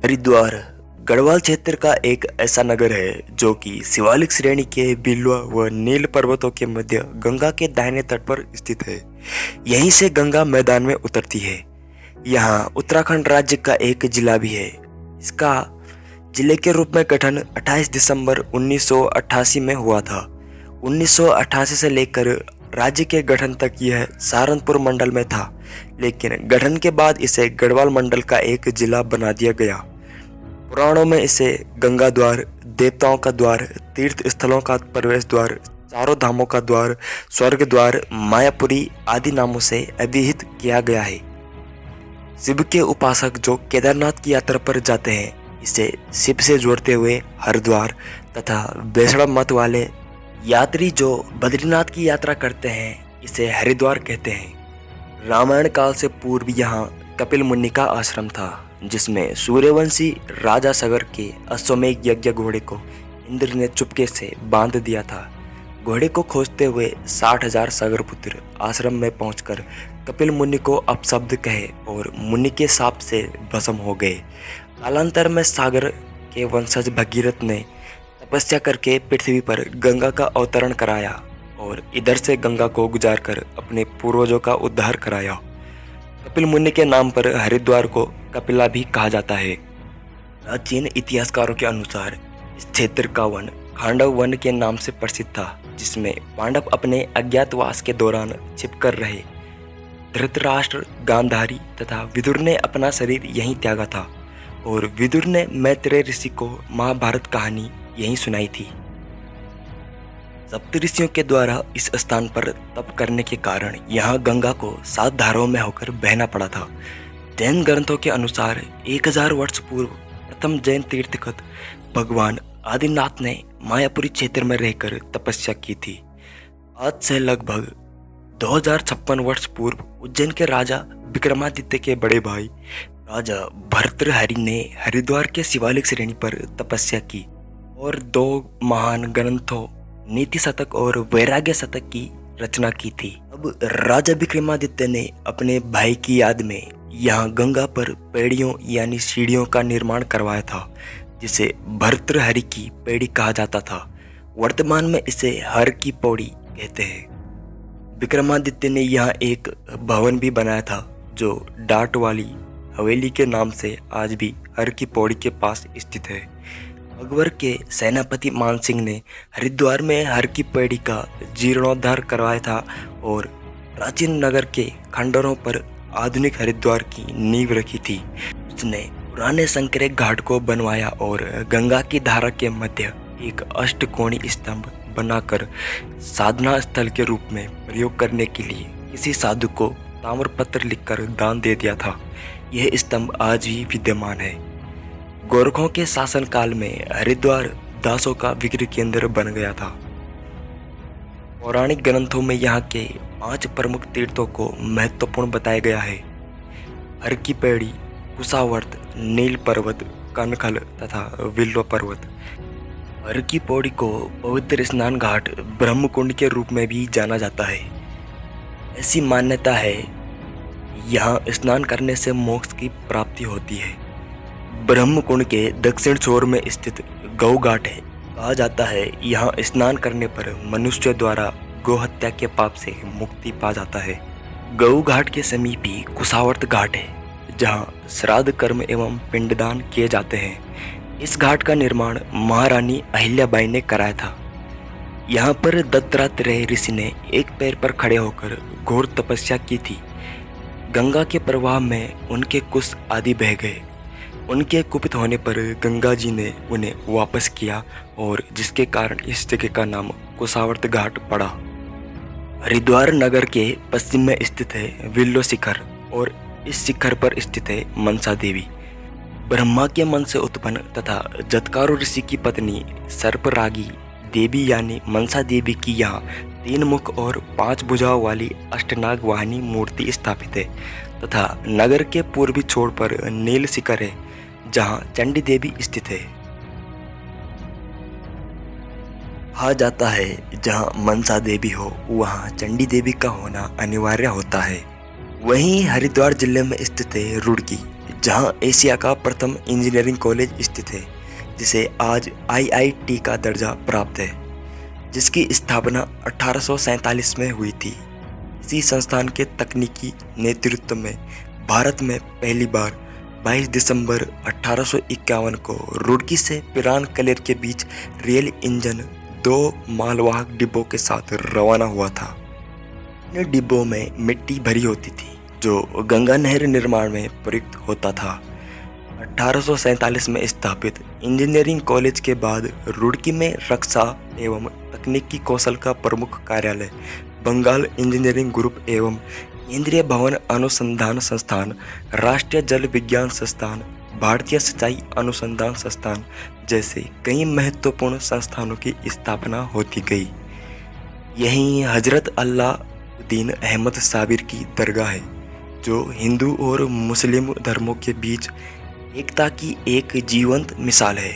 हरिद्वार गढ़वाल क्षेत्र का एक ऐसा नगर है जो कि शिवालिक श्रेणी के बिल्वा व नील पर्वतों के मध्य गंगा के दाहिने तट पर स्थित है। यहीं से गंगा मैदान में उतरती है। यहाँ उत्तराखंड राज्य का एक जिला भी है। इसका जिले के रूप में गठन 28 दिसंबर 1988 में हुआ था। 1988 से लेकर राज्य के गठन तक यह सहारनपुर मंडल में था, लेकिन गठन के बाद इसे गढ़वाल मंडल का एक जिला बना दिया गया। पुराणों में इसे गंगा द्वार, देवताओं का द्वार, तीर्थ स्थलों का प्रवेश द्वार, चारों धामों का द्वार, स्वर्ग द्वार, मायापुरी आदि नामों से अभिहित किया गया है। शिव के उपासक जो केदारनाथ की यात्रा पर जाते हैं, इसे शिव से जोड़ते हुए हरिद्वार तथा वैष्णव मत वाले यात्री जो बद्रीनाथ की यात्रा करते हैं, इसे हरिद्वार कहते हैं। रामायण काल से पूर्व यहाँ कपिल मुनि का आश्रम था, जिसमें सूर्यवंशी राजा सगर के अश्वमेध यज्ञ घोड़े को इंद्र ने चुपके से बांध दिया था। घोड़े को खोजते हुए 60,000 सगरपुत्र आश्रम में पहुंचकर कपिल मुनि को अपशब्द कहे और मुनि के शाप से भस्म हो गए। कालांतर में सागर के वंशज भगीरथ ने तपस्या करके पृथ्वी पर गंगा का अवतरण कराया और इधर से गंगा को गुजार कर अपने पूर्वजों का उद्धार कराया। कपिल मुनि के नाम पर हरिद्वार को कपिला भी कहा जाता है। प्राचीन इतिहासकारों के अनुसार इस क्षेत्र का वन खांडव वन के नाम से प्रसिद्ध था, जिसमें पांडव अपने अज्ञातवास के दौरान छिपकर रहे। धृतराष्ट्र, गांधारी तथा विदुर ने अपना शरीर यहीं त्यागा था और विदुर ने मैत्रेय ऋषि को महाभारत कहानी यहीं सुनाई थी। सप्तऋषियों के द्वारा इस स्थान पर तप करने के कारण यहाँ गंगा को 7 धाराओं में होकर बहना पड़ा था। जैन ग्रंथों के अनुसार 1000 वर्ष पूर्व प्रथम जैन तीर्थंकर भगवान आदिनाथ ने मायापुरी क्षेत्र में रहकर तपस्या की थी। आज से लगभग 2056 वर्ष पूर्व उज्जैन के राजा विक्रमादित्य के बड़े भाई राजा भर्तृहरि ने हरिद्वार के शिवालिक श्रेणी पर तपस्या की और 2 महान ग्रंथों नीति शतक और वैराग्य शतक की रचना की थी। अब राजा विक्रमादित्य ने अपने भाई की याद में यहाँ गंगा पर पेड़ियों यानी सीढ़ियों का निर्माण करवाया था, जिसे भर्तृहरि की पेड़ी कहा जाता था। वर्तमान में इसे हर की पौड़ी कहते हैं। विक्रमादित्य ने यहाँ एक भवन भी बनाया था, जो डाट वाली हवेली के नाम से आज भी हर की पौड़ी के पास स्थित है। अकबर के सेनापति मान सिंह ने हरिद्वार में हर की पेड़ी का जीर्णोद्धार करवाया था और प्राचीन नगर के खंडरों पर आधुनिक हरिद्वार की नींव रखी थी। उसने पुराने संकरे घाट को बनवाया और गंगा की धारा के मध्य एक अष्टकोणी स्तंभ बनाकर साधना स्थल के रूप में प्रयोग करने के लिए किसी साधु को ताम्रपत्र लिखकर दान दे दिया था। यह स्तंभ आज भी विद्यमान है। गोरखों के शासनकाल में हरिद्वार दासों का विक्रय केंद्र बन गया था। पौराणिक ग्रंथों में यहाँ के 5 प्रमुख तीर्थों को महत्वपूर्ण बताया गया है: हर की पेड़ी, कुशावर्त, नील पर्वत, कनखल तथा विल्व पर्वत। हर की पौड़ी को पवित्र स्नान घाट ब्रह्मकुंड के रूप में भी जाना जाता है। ऐसी मान्यता है यहाँ स्नान करने से मोक्ष की प्राप्ति होती है। ब्रह्मकुंड के दक्षिण छोर में स्थित गौ घाट है। कहा जाता है यहाँ स्नान करने पर मनुष्य द्वारा गौ हत्या के पाप से मुक्ति पा जाता है। गौ घाट के समीप ही कुशावर्त घाट है, जहाँ श्राद्ध कर्म एवं पिंडदान किए जाते हैं। इस घाट का निर्माण महारानी अहिल्याबाई ने कराया था। यहाँ पर दत्तात्रेय ऋषि ने एक पैर पर खड़े होकर घोर तपस्या की थी। गंगा के प्रवाह में उनके कुश आदि बह गए। उनके कुपित होने पर गंगा जी ने उन्हें वापस किया और जिसके कारण इस जगह का नाम कुशावर्त घाट पड़ा। हरिद्वार नगर के पश्चिम में स्थित है विल्लो शिखर और इस शिखर पर स्थित है मनसा देवी। ब्रह्मा के मन से उत्पन्न तथा जतकारो ऋषि की पत्नी सर्परागी देवी यानी मनसा देवी की यहाँ 3 मुख और 5 भुजाओं वाली अष्टनाग वाहिनी मूर्ति स्थापित है तथा नगर के पूर्वी छोर पर नील शिखर है, जहाँ चंडी देवी स्थित है। कहा जाता है जहाँ मनसा देवी हो वहाँ चंडी देवी का होना अनिवार्य होता है। वहीं हरिद्वार जिले में स्थित है रुड़की, जहां एशिया का प्रथम इंजीनियरिंग कॉलेज स्थित है, जिसे आज आईआईटी का दर्जा प्राप्त है, जिसकी स्थापना 1847 में हुई थी। इसी संस्थान के तकनीकी नेतृत्व में भारत में पहली बार 22 दिसंबर 1851 को रुड़की से पिरानकलेर के बीच रेल इंजन 2 मालवाहक डिब्बों के साथ रवाना हुआ था। इन डिब्बों में मिट्टी भरी होती थी जो गंगा नहर निर्माण में प्रयुक्त होता था। 1847 में स्थापित इंजीनियरिंग कॉलेज के बाद रुड़की में रक्षा एवं तकनीकी कौशल का प्रमुख कार्यालय, बंगाल इंजीनियरिंग ग्रुप एवं केंद्रीय भवन अनुसंधान संस्थान, राष्ट्रीय जल विज्ञान संस्थान, भारतीय सिंचाई अनुसंधान संस्थान जैसे कई महत्वपूर्ण संस्थानों की स्थापना होती गई। यहीं हजरत अल्लाउद्दीन अहमद साबिर की दरगाह है, जो हिंदू और मुस्लिम धर्मों के बीच एकता की एक जीवंत मिसाल है।